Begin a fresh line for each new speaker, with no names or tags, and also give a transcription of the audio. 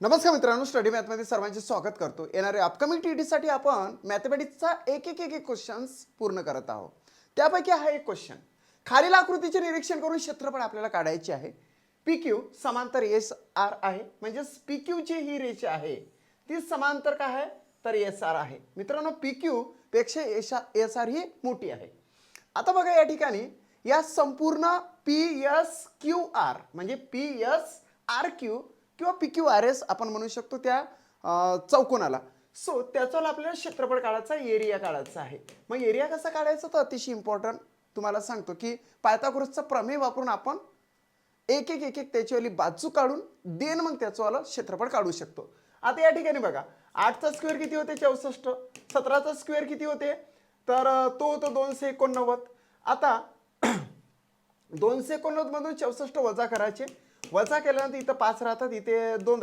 नमस्कार मित्रांनो, स्टडी मॅथमध्ये सर्वांचे स्वागत करतो. येणाऱ्या अपकमिंग टीईटीसाठी आपण मॅथमॅटिक्सचा एक क्वेश्चन्स पूर्ण करत आहोत. त्यापैकी हा एक क्वेश्चन, खालील आकृतीचे निरीक्षण करून क्षेत्रफळ आपल्याला काढायचे आहे. पी क्यू समांतर एस आर आहे, म्हणजेच पी क्यूची ही रेषा आहे ती समांतर काय आहे तर एस आर आहे. मित्रांनो, पी क्यू पेक्षा एस आर ही मोठी आहे. आता बघा, या ठिकाणी या संपूर्ण पी एस क्यू आर म्हणजे पी एस आर क्यू किंवा पी क्यू आर एस आपण म्हणू शकतो त्या चौकोनाला. सो त्याचं आपल्याला क्षेत्रफळ काढायचा, एरिया काढायचा आहे. मग एरिया कसा काढायचा तर अतिशय इम्पॉर्टंट तुम्हाला सांगतो की पायथागोरसचा प्रमेय वापरून आपण एक त्याचीवाली बाजू काढून देन मग त्याचं क्षेत्रफळ काढू शकतो. आता या ठिकाणी बघा, 8चा स्क्वेअर किती होते 64, 17चा स्क्वेअर किती होते तर तो होतो 289. आता 289 मधून 64 वजा करायचे, वजा केल्यानंतर इथं 5 राहतात, इथे 2